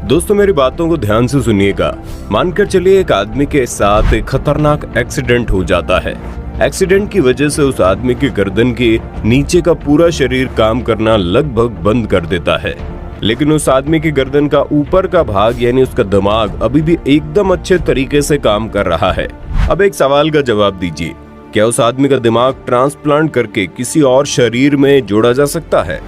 दोस्तों मेरी बातों को ध्यान से सुनिएगा। मानकर चलिए एक आदमी के साथ एक खतरनाक एक्सीडेंट हो जाता है। एक्सीडेंट की वजह से उस आदमी की गर्दन के नीचे का पूरा शरीर काम करना लगभग बंद कर देता है, लेकिन उस आदमी की गर्दन का ऊपर का भाग यानी उसका दिमाग अभी भी एकदम अच्छे तरीके से काम कर रहा है। अब एक सवाल का जवाब दीजिए, क्या उस आदमी का दिमाग ट्रांसप्लांट करके किसी और शरीर में जोड़ा जा सकता है?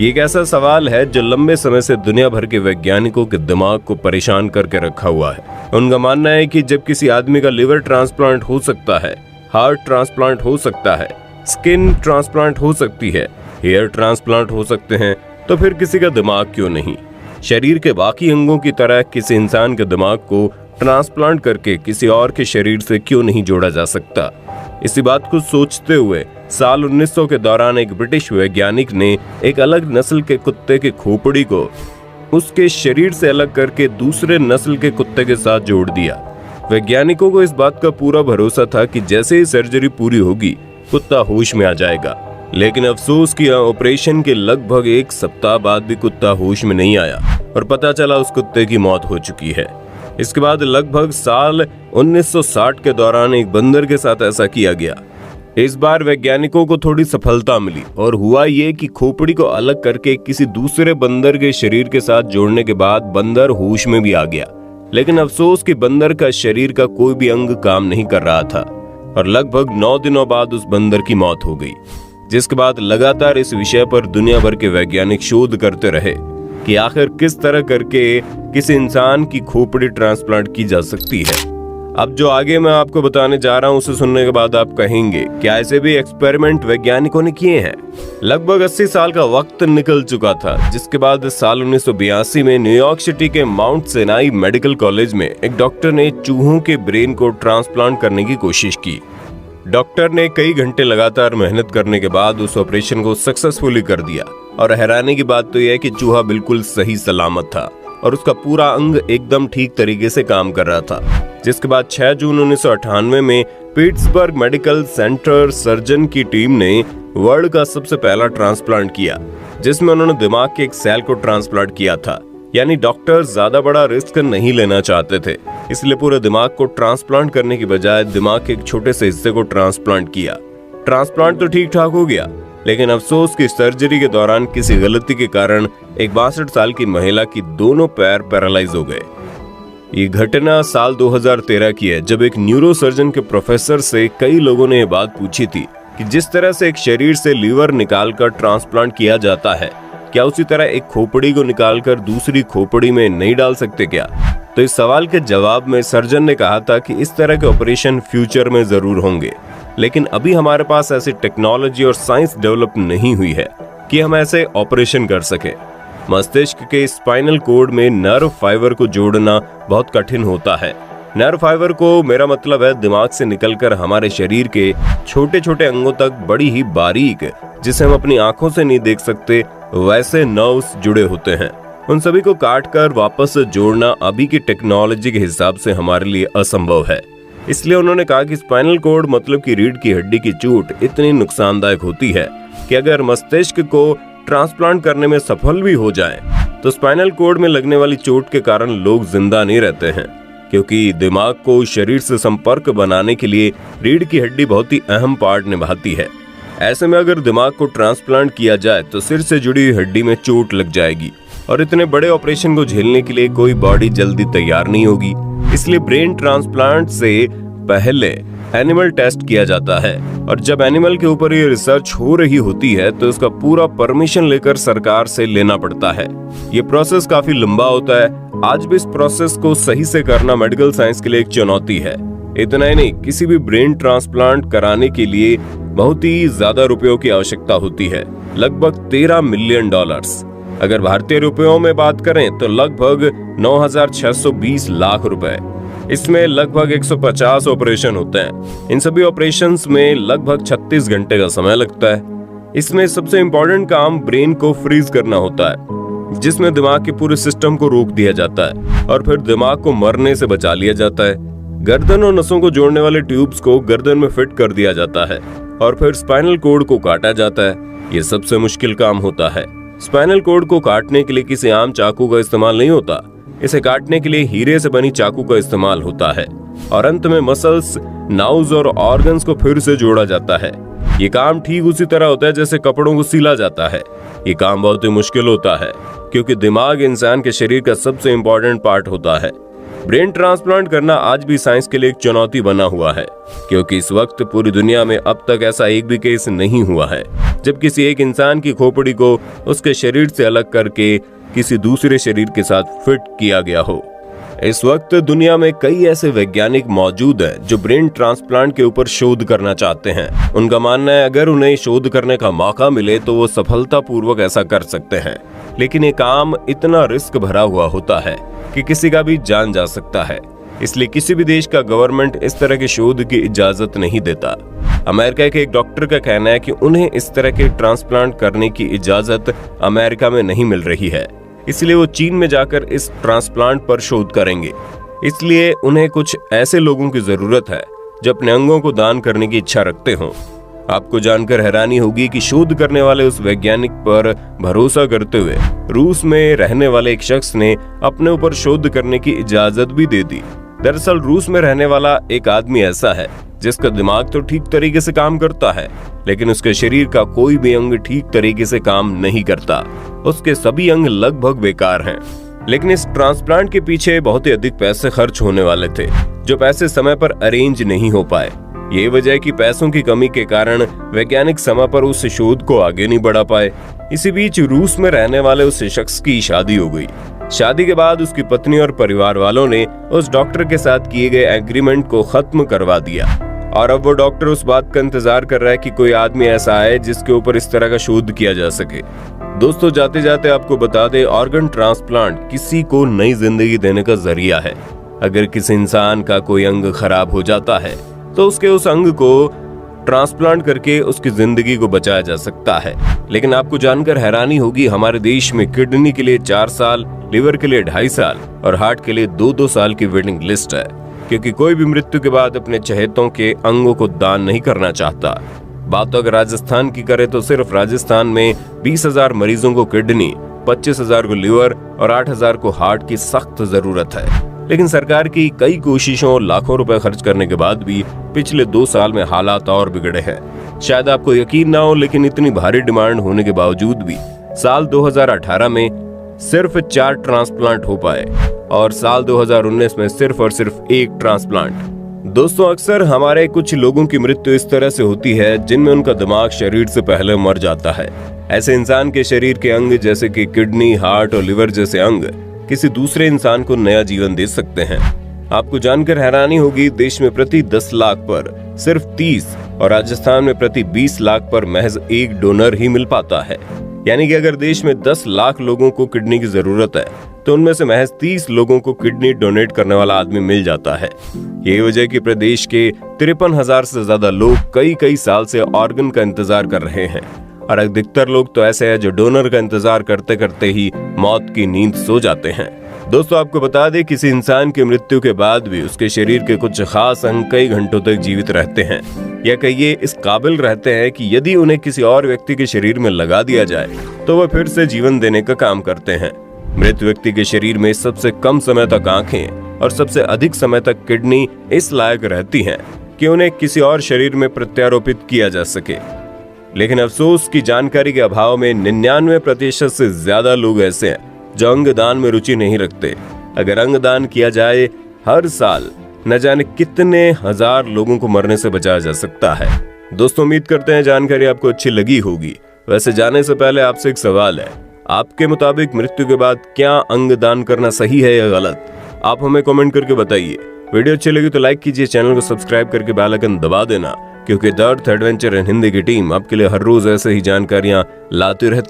ये एक ऐसा सवाल है जो लंबे समय से दुनिया भर के वैज्ञानिकों के दिमाग को परेशान करके रखा हुआ है। उनका मानना है कि जब किसी आदमी का लिवर ट्रांसप्लांट हो सकता है, हार्ट ट्रांसप्लांट हो सकता है, स्किन ट्रांसप्लांट हो सकती है, हेयर ट्रांसप्लांट हो सकते हैं, तो फिर किसी का दिमाग क्यों नहीं? शरीर के बाकी अंगों की तरह किसी इंसान के दिमाग को ट्रांसप्लांट करके किसी और के शरीर से क्यों नहीं जोड़ा जा सकता? इसी बात को सोचते हुए साल 1900 के दौरान एक ब्रिटिश वैज्ञानिक ने एक अलग नस्ल के कुत्ते के खोपड़ी को उसके शरीर से अलग करके दूसरे नस्ल के कुत्ते के साथ जोड़ दिया। वैज्ञानिकों को इस बात का पूरा भरोसा था कि जैसे ही सर्जरी पूरी होगी कुत्ता होश में आ जाएगा, लेकिन अफसोस कि ऑपरेशन के लगभग एक सप्ताह बाद भी कुत्ता होश में नहीं आया और पता चला उस कुत्ते की मौत हो चुकी है। इसके बाद लगभग साल 1960 के दौरान एक बंदर के साथ ऐसा किया गया। इस बार वैज्ञानिकों को थोड़ी सफलता मिली और हुआ ये कि खोपड़ी को अलग करके किसी दूसरे बंदर के शरीर के साथ जोड़ने के बाद बंदर होश में भी आ गया, लेकिन अफसोस कि बंदर का शरीर का कोई भी अंग काम नहीं कर रहा था और लगभग 9 दिनों बाद उस बंदर की मौत हो गई। जिसके बाद लगातार इस विषय पर दुनिया भर के वैज्ञानिक शोध करते रहे कि आखिर किस तरह करके किसी इंसान की खोपड़ी ट्रांसप्लांट की जा सकती है। अब जो आगे मैं आपको बताने जा रहा हूं उसे सुनने के बाद आप कहेंगे क्या ऐसे भी एक्सपेरिमेंट वैज्ञानिकों ने किए हैं? लगभग 80 साल का वक्त निकल चुका था, जिसके बाद साल 1982 में न्यूयॉर्क सिटी के माउंट सिनाई मेडिकल कॉलेज में एक डॉक्टर ने चूहों के ब्रेन को ट्रांसप्लांट करने की कोशिश की। डॉक्टर ने कई घंटे लगातार मेहनत करने के बाद उस ऑपरेशन को सक्सेसफुली कर दिया और हैरानी की बात तो यह है कि चूहा बिल्कुल सही सलामत था और उसका पूरा अंग एकदम ठीक तरीके से काम कर रहा था। जिसके बाद 6 जून 1998 में पिट्सबर्ग मेडिकल सेंटर सर्जन की टीम ने वर्ल्ड का सबसे पहला ट्रांसप्लांट किया, जिसमें उन्होंने दिमाग के एक सेल को ट्रांसप्लांट किया था। यानी डॉक्टर ज्यादा बड़ा रिस्क नहीं लेना चाहते थे, इसलिए पूरे दिमाग को ट्रांसप्लांट करने की बजाय दिमाग के एक छोटे से हिस्से को ट्रांसप्लांट किया। ट्रांसप्लांट तो ठीक ठाक हो गया, लेकिन अफसोस की सर्जरी के दौरान किसी गलती के कारण एक 62 साल की महिला की दोनों पैर पैरालाइज हो गए। ये घटना साल 2013 की है, जब एक न्यूरोसर्जन के प्रोफेसर से कई लोगों ने यह बात पूछी थी कि जिस तरह से एक शरीर से लीवर निकालकर ट्रांसप्लांट किया जाता है, क्या उसी तरह एक खोपड़ी को निकालकर दूसरी खोपड़ी में नहीं डाल सकते क्या? तो इस सवाल के जवाब में सर्जन ने कहा था कि इस तरह के ऑपरेशन फ्यूचर में जरूर होंगे, लेकिन अभी हमारे पास ऐसी टेक्नोलॉजी और साइंस डेवलप नहीं हुई है कि हम ऐसे ऑपरेशन कर सके। मस्तिष्क के स्पाइनल कोड में नर्व फाइबर को जोड़ना बहुत कठिन होता है। नर्व फाइबर को मेरा मतलब है दिमाग से निकलकर हमारे शरीर के छोटे छोटे अंगों तक बड़ी ही बारीक, जिसे हम अपनी आंखों से नहीं देख सकते, वैसे नर्व्स जुड़े होते हैं। उन सभी को काट कर वापस जोड़ना अभी की टेक्नोलॉजी के हिसाब से हमारे लिए असंभव है। इसलिए उन्होंने कहा कि स्पाइनल कोड मतलब कि रीढ़ की हड्डी की चोट इतनी नुकसानदायक होती है कि अगर मस्तिष्क को ट्रांसप्लांट करने में सफल भी हो जाए तो स्पाइनल कोड में लगने वाली चोट के कारण लोग जिंदा नहीं रहते हैं, क्योंकि दिमाग को शरीर से संपर्क बनाने के लिए रीढ़ की हड्डी बहुत ही अहम पार्ट निभाती है। ऐसे में अगर दिमाग को ट्रांसप्लांट किया जाए तो सिर से जुड़ी हड्डी में चोट लग जाएगी और इतने बड़े ऑपरेशन को झेलने के लिए कोई बॉडी जल्दी तैयार नहीं होगी। इसलिए ब्रेन ट्रांसप्लांट से पहले एनिमल टेस्ट किया जाता है और जब एनिमल के ऊपर ये रिसर्च हो रही होती है तो इसका पूरा परमिशन लेकर सरकार से लेना पड़ता है। ये प्रोसेस काफी लंबा होता है। आज भी इस प्रोसेस को सही से करना मेडिकल साइंस के लिए एक चुनौती है। इतना ही नहीं, किसी भी ब्रेन ट्रांसप्लांट कराने के लिए बहुत ही ज्यादा रुपयों की आवश्यकता होती है, लगभग $13 मिलियन। अगर भारतीय रुपयों में बात करें तो लगभग 9,620 लाख रुपए। इसमें लगभग 150 ऑपरेशन होते हैं। इन सभी ऑपरेशंस में लगभग 36 घंटे का समय लगता है। इसमें सबसे इम्पोर्टेंट काम ब्रेन को फ्रीज करना होता है, जिसमें दिमाग के पूरे सिस्टम को रोक दिया जाता है और फिर दिमाग को मरने से बचा लिया जाता है। गर्दन और नसों को जोड़ने वाले ट्यूब्स को गर्दन में फिट कर दिया जाता है और फिर स्पाइनल कोड को काटा जाता है। ये सबसे मुश्किल काम होता है। स्पाइनल कोड को काटने के लिए किसी आम चाकू का इस्तेमाल नहीं होता। इसे काटने के लिए हीरे से बनी चाकू का इस्तेमाल होता है और अंत में मसल्स, नाउज और ऑर्गन्स को फिर से जोड़ा जाता है। ये काम ठीक उसी तरह होता है जैसे कपड़ों को सिला जाता है। ये काम बहुत ही मुश्किल होता है क्योंकि दिमाग इंसान के शरीर का सबसे इम्पोर्टेंट पार्ट होता है। ब्रेन ट्रांसप्लांट करना आज भी साइंस के लिए एक चुनौती बना हुआ है क्योंकि इस वक्त पूरी दुनिया में अब तक ऐसा एक भी केस नहीं हुआ है जब किसी एक इंसान की खोपड़ी को उसके शरीर से अलग करके किसी दूसरे शरीर के साथ फिट किया गया हो। इस वक्त दुनिया में कई ऐसे वैज्ञानिक मौजूद हैं जो ब्रेन ट्रांसप्लांट के ऊपर शोध करना चाहते हैं। उनका मानना है अगर उन्हें शोध करने का मौका मिले तो वो सफलतापूर्वक ऐसा कर सकते हैं, लेकिन ये काम इतना रिस्क भरा हुआ होता है कि किसी का भी जान जा सकता है। इसलिए किसी भी देश का गवर्नमेंट इस तरह के शोध की इजाजत नहीं देता। अमेरिका के एक डॉक्टर का कहना है कि उन्हें इस तरह के ट्रांसप्लांट करने की इजाजत अमेरिका में नहीं मिल रही है, इसलिए वो चीन में जाकर इस ट्रांसप्लांट पर शोध करेंगे। इसलिए उन्हें कुछ ऐसे लोगों की जरूरत है जो अपने अंगों को दान करने की इच्छा रखते हों। आपको जानकर हैरानी होगी कि शोध करने वाले उस वैज्ञानिक पर भरोसा करते हुए रूस में रहने वाले एक शख्स ने अपने ऊपर शोध करने की इजाजत भी दे दी। दरअसल रूस में रहने वाला एक आदमी ऐसा है जिसका दिमाग तो ठीक तरीके से काम करता है, लेकिन उसके शरीर का कोई भी अंग ठीक तरीके से काम नहीं करता। उसके सभी अंग लगभग बेकार हैं। लेकिन इस ट्रांसप्लांट के पीछे बहुत ही अधिक पैसे खर्च होने वाले थे, जो पैसे समय पर अरेंज नहीं हो पाए। ये वजह है कि पैसों की कमी के कारण वैज्ञानिक समय पर उस शोध को आगे नहीं बढ़ा पाए। इसी बीच रूस में रहने वाले उस शख्स की शादी हो गई। शादी के बाद उसकी पत्नी और परिवार वालों ने उस डॉक्टर के साथ किए गए एग्रीमेंट को खत्म करवा दिया और अब वो डॉक्टर उस बात का इंतजार कर रहा है कि कोई आदमी ऐसा आए जिसके ऊपर इस तरह का शोध किया जा सके। दोस्तों, जाते जाते आपको बता दें, ऑर्गन ट्रांसप्लांट किसी को नई जिंदगी देने का जरिया है। अगर किसी इंसान का कोई अंग खराब हो जाता है तो उसके उस अंग को ट्रांसप्लांट करके उसकी जिंदगी को बचाया जा सकता है। लेकिन आपको जानकर हैरानी होगी, हमारे देश में किडनी के लिए 4 साल, लिवर के लिए 2.5 साल और हार्ट के लिए 2-2 साल की वेटिंग लिस्ट है, क्योंकि कोई भी मृत्यु के बाद अपने चहेतों के अंगों को दान नहीं करना चाहता। बात तो अगर राजस्थान की करें तो सिर्फ राजस्थान में 20,000 मरीजों को किडनी, 25,000 को लिवर और 8,000 को हार्ट की सख्त जरूरत है। लेकिन सरकार की कई कोशिशों और लाखों रुपए खर्च करने के बाद भी पिछले 2 साल में हालात और बिगड़े हैं। शायद आपको यकीन ना हो, लेकिन इतनी भारी डिमांड होने के बावजूद भी साल 2018 में सिर्फ 4 ट्रांसप्लांट हो पाए और साल 2019 में सिर्फ और सिर्फ 1 ट्रांसप्लांट। दोस्तों, अक्सर हमारे कुछ लोगों की मृत्यु इस तरह से होती है जिनमें उनका दिमाग शरीर से पहले मर जाता है। ऐसे इंसान के शरीर के अंग जैसे कि किडनी, हार्ट और लिवर जैसे अंग किसी दूसरे इंसान को नया जीवन दे सकते हैं। आपको जानकर हैरानी होगी, देश में प्रति 10 लाख पर सिर्फ 30 और राजस्थान में प्रति 20 लाख पर महज 1 डोनर ही मिल पाता है। यानी कि अगर देश में 10 लाख लोगों को किडनी की जरूरत है तो उनमें से महज 30 लोगों को किडनी डोनेट करने वाला आदमी मिल जाता है। यही वजह कि प्रदेश के 53,000 से ज्यादा लोग कई साल से ऑर्गन का इंतजार कर रहे हैं और अधिकतर लोग तो ऐसे हैं जो डोनर का इंतजार करते करते ही मौत की नींद सो जाते हैं। दोस्तों, आपको बता दें, किसी इंसान की मृत्यु के बाद भी उसके शरीर के कुछ खास अंग कई घंटों तक जीवित रहते हैं, या कहिए इस काबिल रहते हैं कि यदि उन्हें किसी और व्यक्ति के शरीर में लगा दिया जाए तो वह फिर से जीवन देने का काम करते हैं। मृत व्यक्ति के शरीर में सबसे कम समय तक आंखें और सबसे अधिक समय तक किडनी इस लायक रहती हैं कि उन्हें किसी और शरीर में प्रत्यारोपित किया जा सके। लेकिन अफसोस की जानकारी के अभाव में 99% से ज्यादा लोग ऐसे हैं जो अंगदान में रुचि नहीं रखते। अगर अंगदान किया जाए, हर साल न जाने कितने हजार लोगों को मरने से बचाया जा सकता है। दोस्तों, उम्मीद करते हैं जानकारी आपको अच्छी लगी होगी। वैसे जाने से पहले आपसे एक सवाल है, आपके मुताबिक मृत्यु के बाद क्या अंगदान करना सही है या गलत? आप हमें कमेंट करके बताइए। वीडियो अच्छी लगी तो लाइक कीजिए, चैनल को सब्सक्राइब करके बेल आइकन दबा देना, क्योंकि the earth adventure in Hindi की टीम आपके लिए हर रोज ऐसे ही जानकारियां लाती रहती